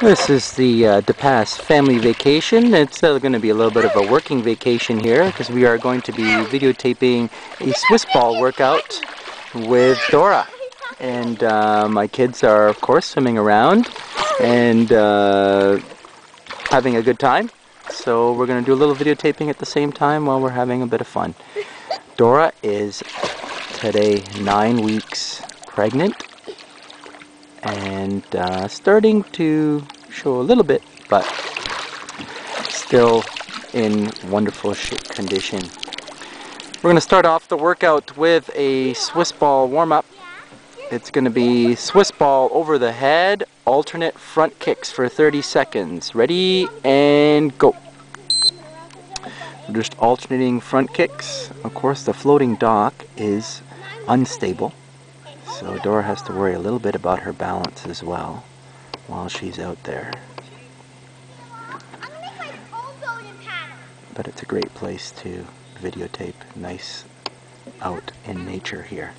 This is the DePass family vacation. It's going to be a little bit of a working vacation here because we are going to be videotaping a Swiss ball workout with Dora. And my kids are, of course, swimming around and having a good time. So we're going to do a little videotaping at the same time while we're having a bit of fun. Dora is today 9 weeks pregnant and starting to show a little bit, but still in wonderful condition. We're going to start off the workout with a Swiss ball warm-up. It's going to be Swiss ball over the head, alternate front kicks for 30 seconds. Ready and go. We're just alternating front kicks. Of course, the floating dock is unstable, so Dora has to worry a little bit about her balance as well while she's out there. But it's a great place to videotape, nice out in nature here.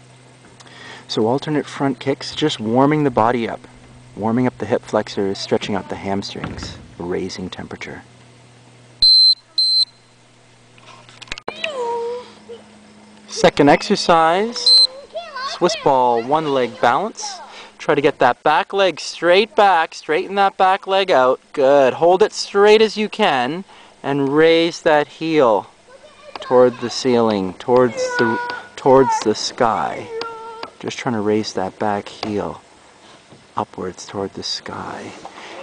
So alternate front kicks, just warming the body up, warming up the hip flexors, stretching out the hamstrings, raising temperature. Second exercise, Swiss ball one leg balance. Try to get that back leg straight back, straighten that back leg out. Good. Hold it straight as you can and raise that heel toward the ceiling, towards the sky. Just trying to raise that back heel upwards toward the sky.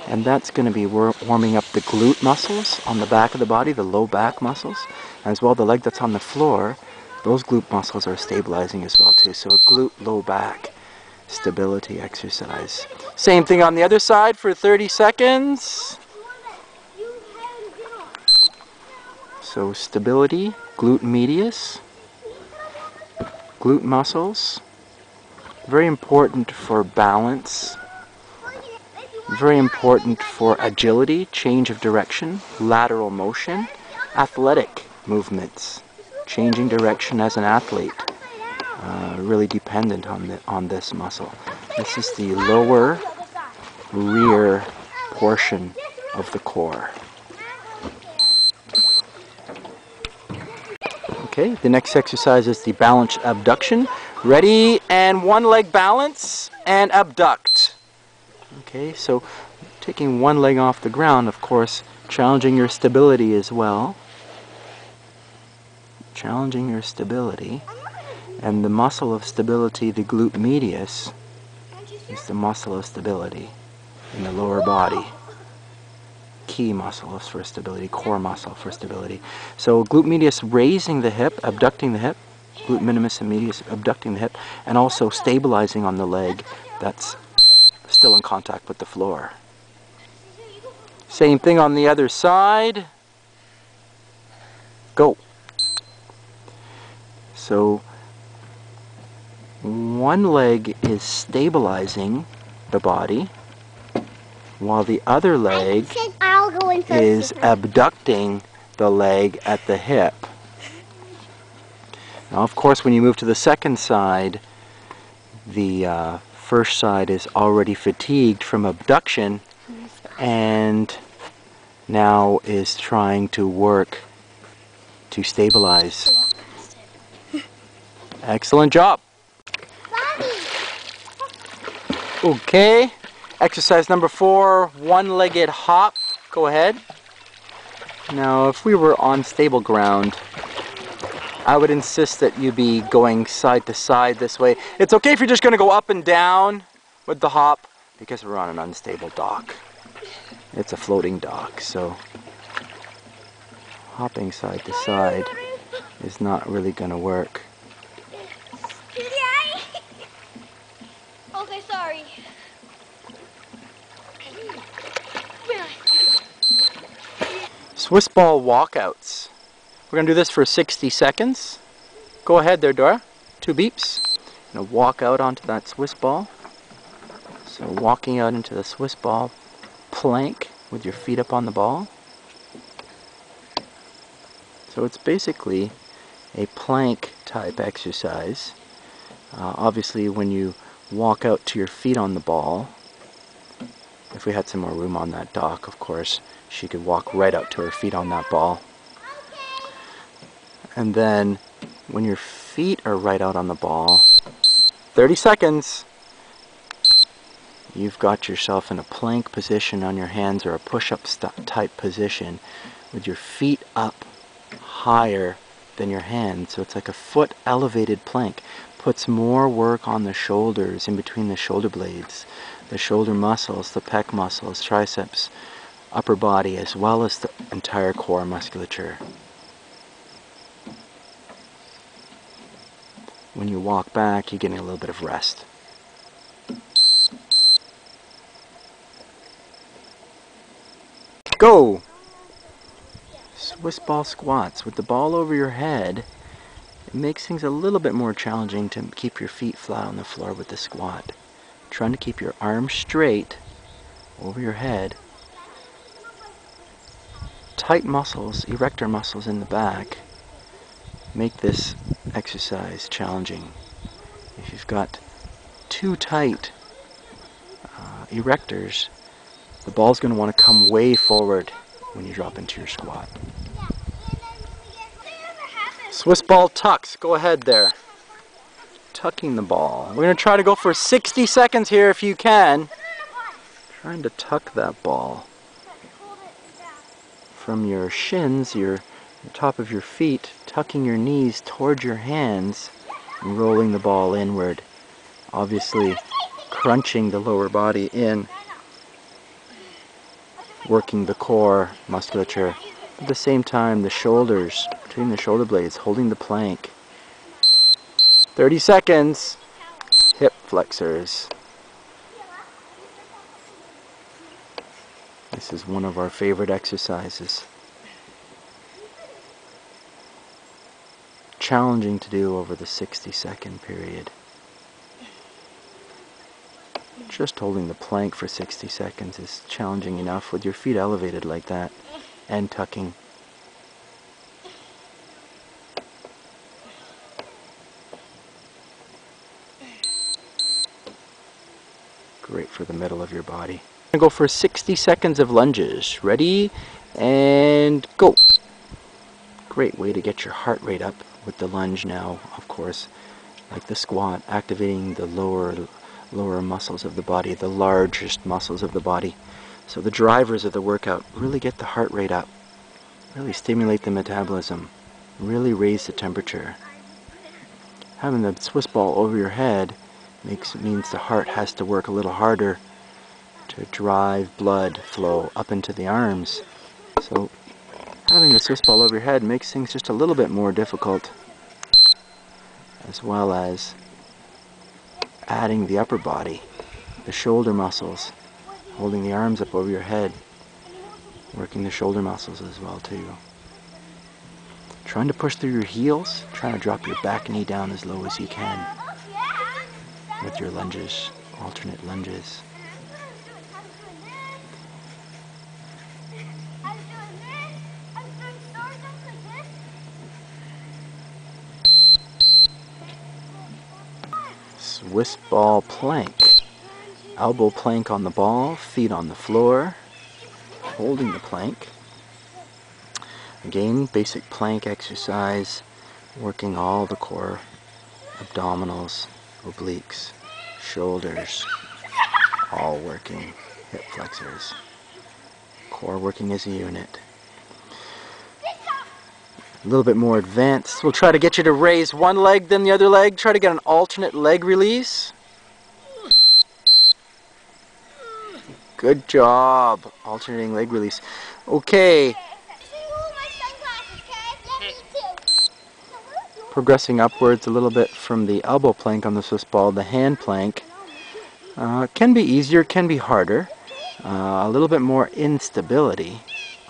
And that's going to be warming up the glute muscles on the back of the body, the low back muscles, as well the leg that's on the floor. Those glute muscles are stabilizing as well too. So a glute low back stability exercise. Same thing on the other side for 30 seconds. So stability, glute medius, glute muscles. Very important for balance. Very important for agility, change of direction, lateral motion, athletic movements. Changing direction as an athlete, really dependent on this muscle. This is the lower rear portion of the core. Okay, the next exercise is the balance abduction. Ready, and one leg balance and abduct. Okay, so taking one leg off the ground, of course, challenging your stability as well. Challenging your stability, and the muscle of stability, the glute medius, is the muscle of stability in the lower body. Key muscle for stability, core muscle for stability. So glute medius raising the hip, abducting the hip, glute minimus and medius abducting the hip, and also stabilizing on the leg that's still in contact with the floor. Same thing on the other side. Go. So one leg is stabilizing the body while the other leg is abducting the leg at the hip. Now, of course, when you move to the second side, the first side is already fatigued from abduction and now is trying to work to stabilize. Excellent job. Okay, exercise number 4, one-legged hop. Go ahead. Now, if we were on stable ground, I would insist that you be going side to side this way. It's okay if you're just going to go up and down with the hop because we're on an unstable dock. It's a floating dock, so hopping side to side is not really going to work. Okay, sorry. Swiss ball walkouts. We're going to do this for 60 seconds. Go ahead there, Dora. 2 beeps. Going to walk out onto that Swiss ball. So walking out into the Swiss ball plank with your feet up on the ball. So it's basically a plank type exercise. Obviously when you walk out to your feet on the ball, If we had some more room on that dock, of course, she could walk right out to her feet on that ball. And then when your feet are right out on the ball, 30 seconds, you've got yourself in a plank position on your hands, or a push-up type position with your feet up higher than your hands. So it's like a foot elevated plank. Puts more work on the shoulders, in between the shoulder blades, the shoulder muscles, the pec muscles, triceps, upper body, as well as the entire core musculature. When you walk back, you're getting a little bit of rest. Go! Swiss ball squats. With the ball over your head, it makes things a little bit more challenging to keep your feet flat on the floor with the squat. Trying to keep your arms straight over your head. Tight muscles, erector muscles in the back, make this exercise challenging. If you've got too tight erectors, the ball's going to want to come way forward when you drop into your squat. Swiss ball tucks. Go ahead there. Tucking the ball. We're going to try to go for 60 seconds here if you can. Trying to tuck that ball from your shins, the top of your feet, tucking your knees towards your hands and rolling the ball inward. Obviously crunching the lower body in, working the core musculature. At the same time, the shoulders, between the shoulder blades, holding the plank. 30 seconds. Hip flexors. This is one of our favorite exercises. Challenging to do over the 60-second period. Just holding the plank for 60 seconds is challenging enough with your feet elevated like that and tucking. Great for the middle of your body. I'm going to go for 60 seconds of lunges. Ready? And go. Great way to get your heart rate up with the lunge now, of course. Like the squat, activating the lower muscles of the body, the largest muscles of the body. So the drivers of the workout really get the heart rate up, really stimulate the metabolism, really raise the temperature. Having the Swiss ball over your head means the heart has to work a little harder to drive blood flow up into the arms. So having the Swiss ball over your head makes things just a little bit more difficult, as well as adding the upper body, the shoulder muscles, holding the arms up over your head, working the shoulder muscles as well too. Trying to push through your heels, trying to drop your back knee down as low as you can with your lunges, alternate lunges. Swiss ball plank. Elbow plank on the ball, feet on the floor, holding the plank. Again, basic plank exercise, working all the core, abdominals, obliques, shoulders, all working, hip flexors, core working as a unit. A little bit more advanced. We'll try to get you to raise one leg then the other leg. Try to get an alternate leg release. Good job. Alternating leg release. Okay. Progressing upwards a little bit from the elbow plank on the Swiss ball, the hand plank. Can be easier, can be harder. A little bit more instability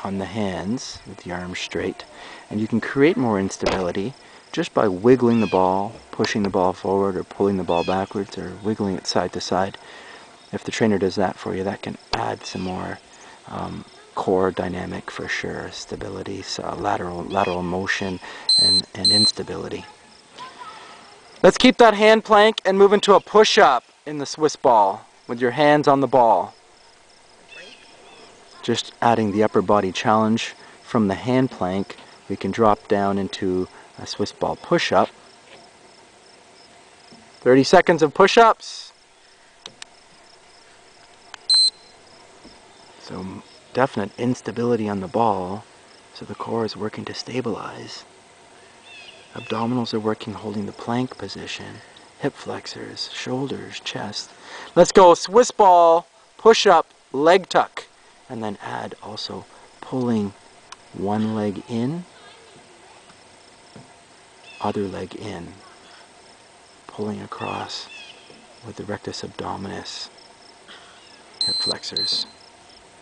on the hands with the arms straight. And you can create more instability just by wiggling the ball, pushing the ball forward, or pulling the ball backwards, or wiggling it side to side. If the trainer does that for you, that can add some more core dynamic for sure, stability, so lateral motion, and instability. Let's keep that hand plank and move into a push-up in the Swiss ball with your hands on the ball. just adding the upper body challenge from the hand plank, we can drop down into a Swiss ball push-up. 30 seconds of push-ups. So definite instability on the ball, so the core is working to stabilize. Abdominals are working holding the plank position. Hip flexors, shoulders, chest. Let's go Swiss ball, push-up, leg tuck. And then add also pulling one leg in, other leg in. Pulling across with the rectus abdominis, hip flexors,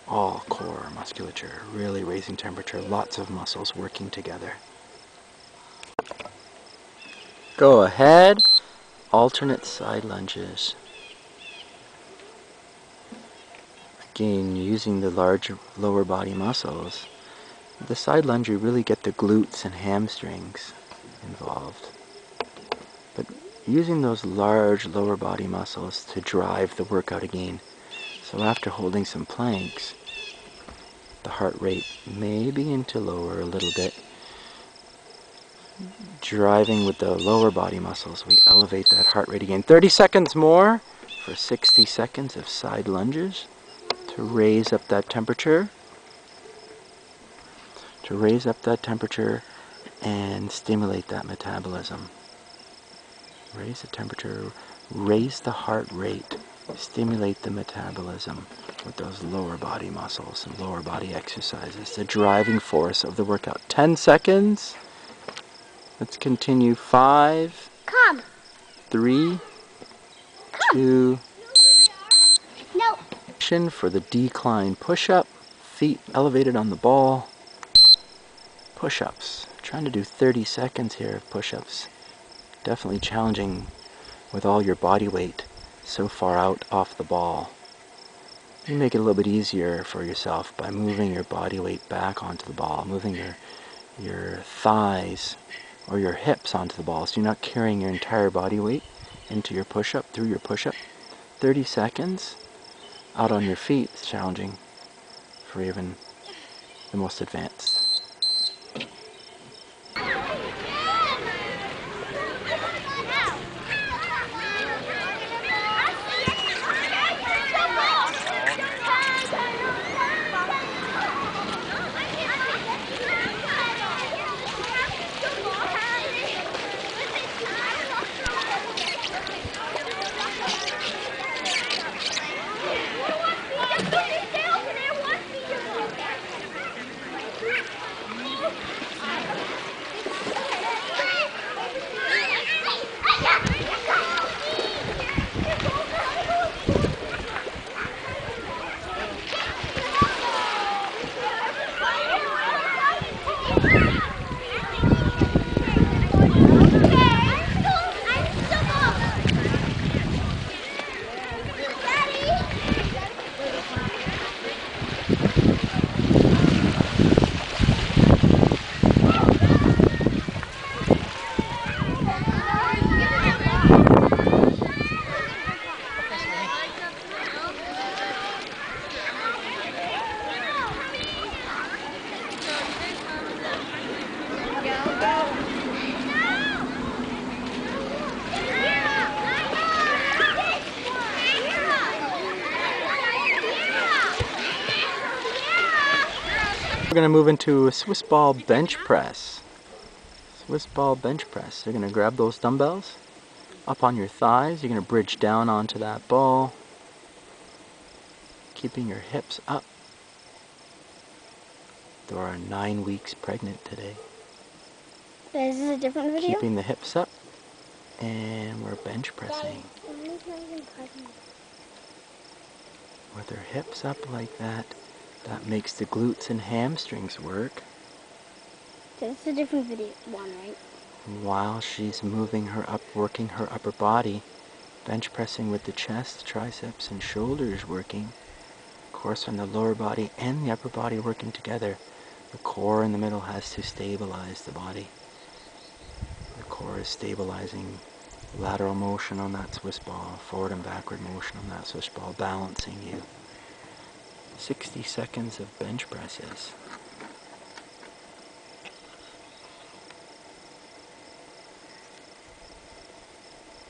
all core musculature, really raising temperature, lots of muscles working together. Go ahead, alternate side lunges. Again, using the large lower body muscles. The side lunge, you really get the glutes and hamstrings involved. But using those large lower body muscles to drive the workout again. So after holding some planks, the heart rate may begin to lower a little bit. Driving with the lower body muscles, we elevate that heart rate again. 30 seconds more for 60 seconds of side lunges to raise up that temperature. To raise up that temperature and stimulate that metabolism. Raise the temperature, raise the heart rate, stimulate the metabolism with those lower body muscles and lower body exercises, the driving force of the workout. 10 seconds. Let's continue. 5, 3, 2, no. For the decline push-up, feet elevated on the ball. Push-ups. Trying to do 30 seconds here of push-ups. Definitely challenging with all your body weight so far out off the ball. You make it a little bit easier for yourself by moving your body weight back onto the ball, moving your thighs or your hips onto the ball, so you're not carrying your entire body weight into your push-up, through your push-up. 30 seconds out on your feet is challenging for even the most advanced. We're going to move into a Swiss ball bench press. Swiss ball bench press. You're going to grab those dumbbells up on your thighs. You're going to bridge down onto that ball, keeping your hips up. Dora, 9 weeks pregnant today. Is this a different video? Keeping the hips up, and we're bench pressing. With her hips up like that, that makes the glutes and hamstrings work. It's a different video one, right? While she's moving her up, working her upper body, bench pressing with the chest, triceps, and shoulders working. Of course, on the lower body and the upper body working together, the core in the middle has to stabilize the body. The core is stabilizing lateral motion on that Swiss ball, forward and backward motion on that Swiss ball, balancing you. 60 seconds of bench presses.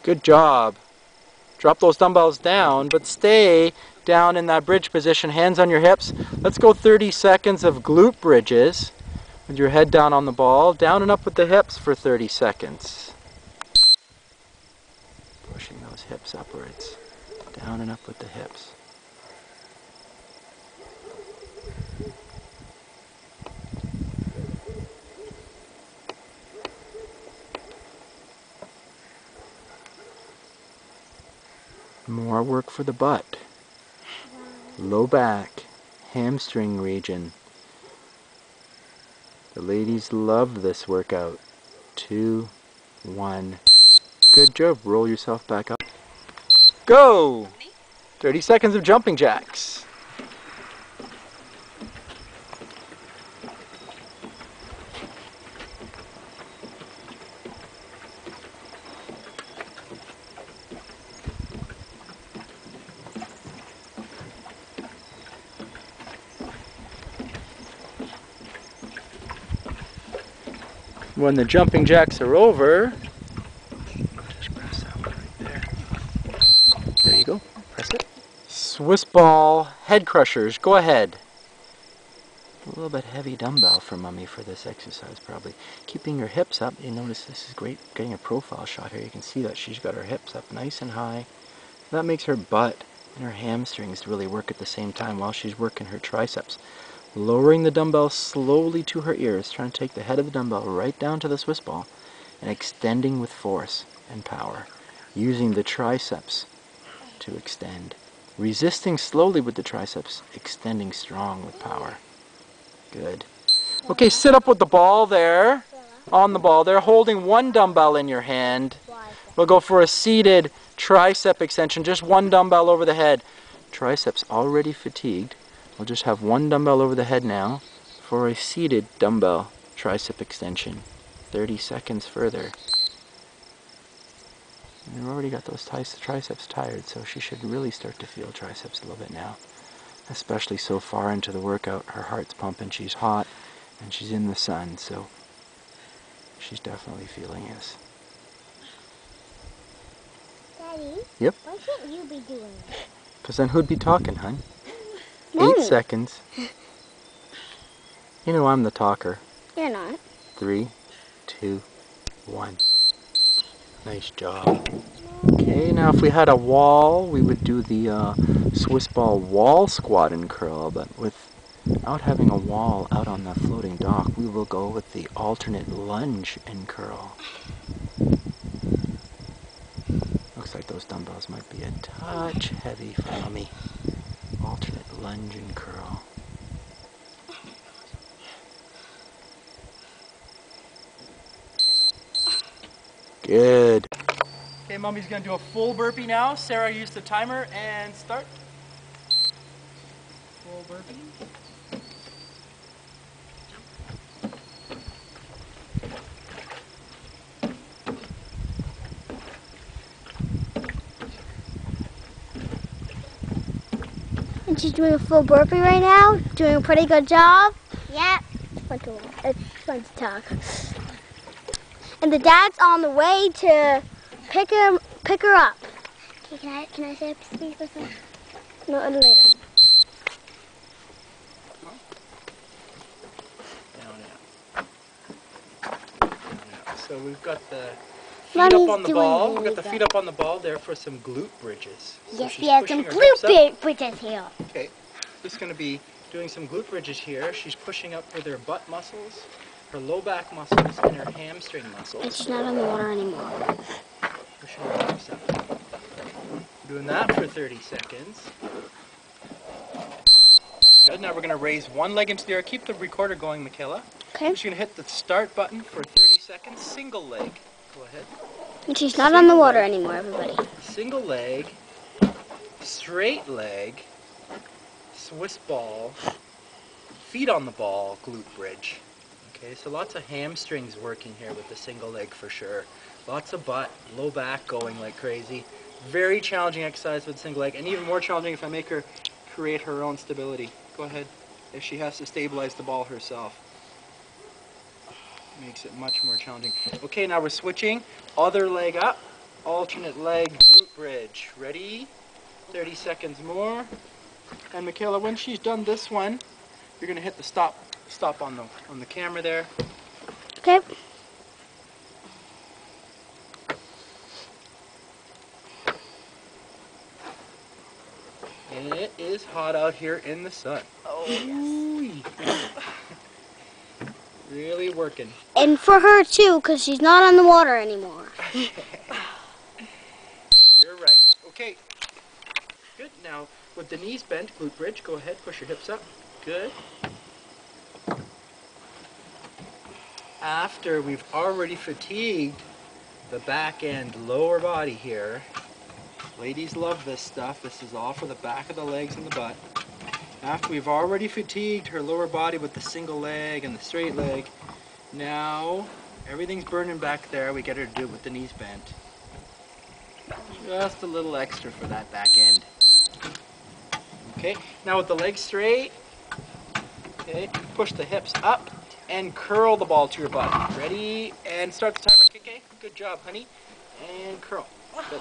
Good job. Drop those dumbbells down, but stay down in that bridge position, hands on your hips. Let's go 30 seconds of glute bridges with your head down on the ball, down and up with the hips for 30 seconds. Pushing those hips upwards, down and up with the hips. More work for the butt, low back, hamstring region. The ladies love this workout. 2, 1. Good job. Roll yourself back up. Go! 30 seconds of jumping jacks. When the jumping jacks are over, just press that one right there. There you go. Press it. Swiss ball head crushers. Go ahead. A little bit heavy dumbbell for Mummy for this exercise probably. Keeping your hips up. You notice this is great getting a profile shot here. You can see that she's got her hips up nice and high. That makes her butt and her hamstrings really work at the same time while she's working her triceps. Lowering the dumbbell slowly to her ears, trying to take the head of the dumbbell right down to the Swiss ball, and extending with force and power, using the triceps to extend. Resisting slowly with the triceps, extending strong with power. Good. Okay, sit up with the ball there, on the ball there, holding one dumbbell in your hand. We'll go for a seated tricep extension, just one dumbbell over the head. Triceps already fatigued. We'll just have one dumbbell over the head now for a seated dumbbell tricep extension. 30 seconds further. And we've already got those triceps tired, so she should really start to feel triceps a little bit now. Especially so far into the workout, her heart's pumping, she's hot, and she's in the sun, so she's definitely feeling this. Daddy? Yep? Why can't you be doing it? Because then who'd be talking, hun? Mommy. 8 seconds. You know I'm the talker. You're not. 3, 2, 1. Nice job. Okay, now if we had a wall, we would do the Swiss ball wall squat and curl, but without having a wall out on the floating dock, we will go with the alternate lunge and curl. Looks like those dumbbells might be a touch heavy for Mummy. Alternate lunge and curl. Good. Okay, Mummy's going to do a full burpee now. Sarah, use the timer and start. Full burpee. And she's doing a full burpee right now. Doing a pretty good job. Yep. It's fun to talk. And the dad's on the way to pick her up. Okay, can I say a piece of something? No, later. So we've got the feet Mommy's up on the doing ball. really We've got the good. feet up on the ball there for some glute bridges. So Yes, she's we have some pushing her hips up. glute bridges here. Okay, just going to be doing some glute bridges here. She's pushing up with her butt muscles, her low back muscles, and her hamstring muscles. And she's not on the water anymore. Pushing her hips up. Doing that for 30 seconds. Good, now we're going to raise one leg into the air. Keep the recorder going, Michaela. Okay. We're just going to hit the start button for 30 seconds. Single leg. Go ahead. And she's not on the water anymore, everybody. Single leg, straight leg, Swiss ball, feet on the ball, glute bridge. Okay, so lots of hamstrings working here with the single leg for sure. Lots of butt, low back going like crazy. Very challenging exercise with the single leg, and even more challenging if I make her create her own stability. Go ahead. If she has to stabilize the ball herself. Makes it much more challenging. Okay, now we're switching. Other leg up. Alternate leg glute bridge. Ready? 30 seconds more. And Michaela, when she's done this one, you're gonna hit the stop on the camera there. Okay. And it is hot out here in the sun. Oh, yes. Really working. And for her too, because she's not on the water anymore. You're right. Okay. Good. Now, with the knees bent, glute bridge, go ahead, push your hips up. Good. After we've already fatigued the back end lower body here, ladies love this stuff. This is all for the back of the legs and the butt. After we've already fatigued her lower body with the single leg and the straight leg, now everything's burning back there. We get her to do it with the knees bent. Just a little extra for that back end. Okay, now with the legs straight, okay, push the hips up and curl the ball to your butt. Ready? And start the timer, KK. Good job, honey. And curl. Good.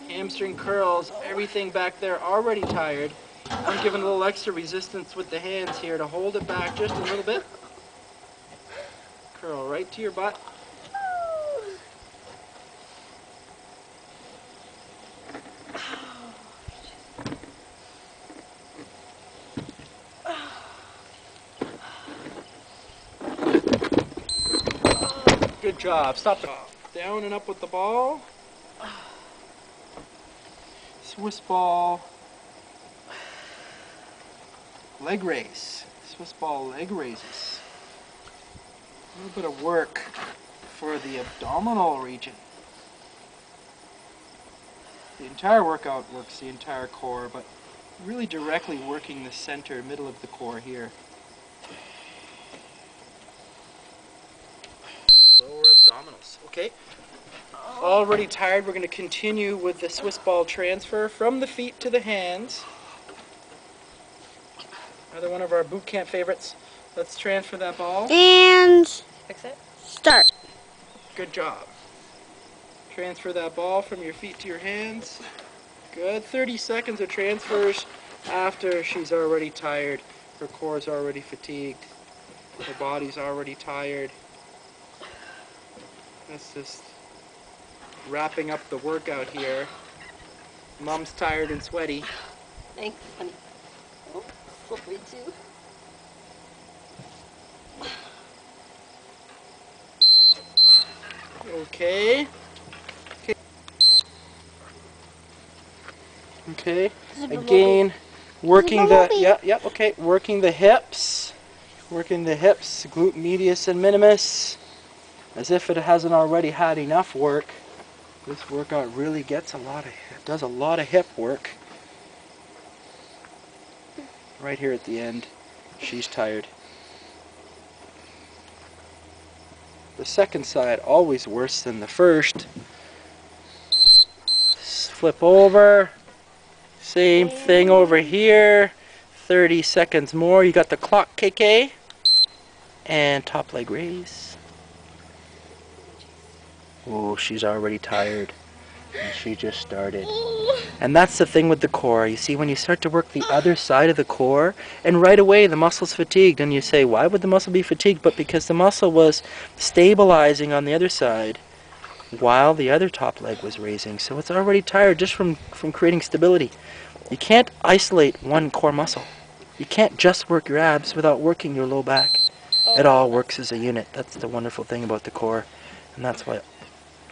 Hamstring curls, everything back there already tired. I'm giving a little extra resistance with the hands here to hold it back just a little bit. Curl right to your butt. Good job. Stop the down and up with the ball. Swiss ball. Leg raise. Swiss ball leg raises. A little bit of work for the abdominal region. The entire workout works the entire core, but really directly working the center, middle of the core here. Lower abdominals. Okay. Already tired. We're going to continue with the Swiss ball transfer from the feet to the hands. Another one of our boot camp favorites. Let's transfer that ball. And Fix it. start. Good job. Transfer that ball from your feet to your hands. Good. 30 seconds of transfers after she's already tired. Her core's already fatigued. Her body's already tired. That's just wrapping up the workout here. Mom's tired and sweaty. Thanks, honey. Oh, slippery too. Okay. Okay. Again, working the working the hips. Working the hips, glute medius and minimus. As if it hasn't already had enough work. This workout really does a lot of hip work. Right here at the end, she's tired. The second side always worse than the first. Flip over. Same thing over here. 30 seconds more. You got the clock, KK. And top leg raise. Oh, she's already tired. And she just started. And that's the thing with the core. You see, when you start to work the other side of the core, and right away the muscle's fatigued, and you say, why would the muscle be fatigued? But because the muscle was stabilizing on the other side while the other top leg was raising. So it's already tired just from creating stability. You can't isolate one core muscle. You can't just work your abs without working your low back. It all works as a unit. That's the wonderful thing about the core. And that's why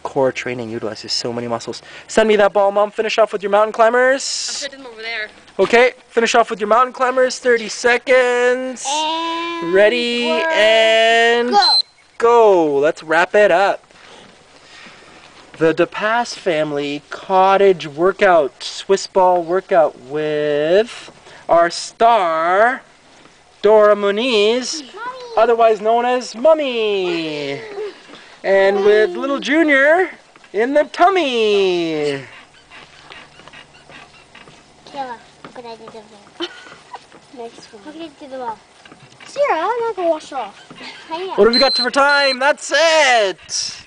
core training utilizes so many muscles. Send me that ball, Mom. Finish off with your mountain climbers. I'm sitting over there. Okay, finish off with your mountain climbers. 30 seconds. And ready and go. Let's wrap it up. The DePass family cottage workout, Swiss ball workout with our star, Dora Muniz, otherwise known as Mummy. And with little Junior in the tummy. can I do something? Next one. How can I do the wall? Sarah, I'm not gonna wash it off. What have we got for time? That's it!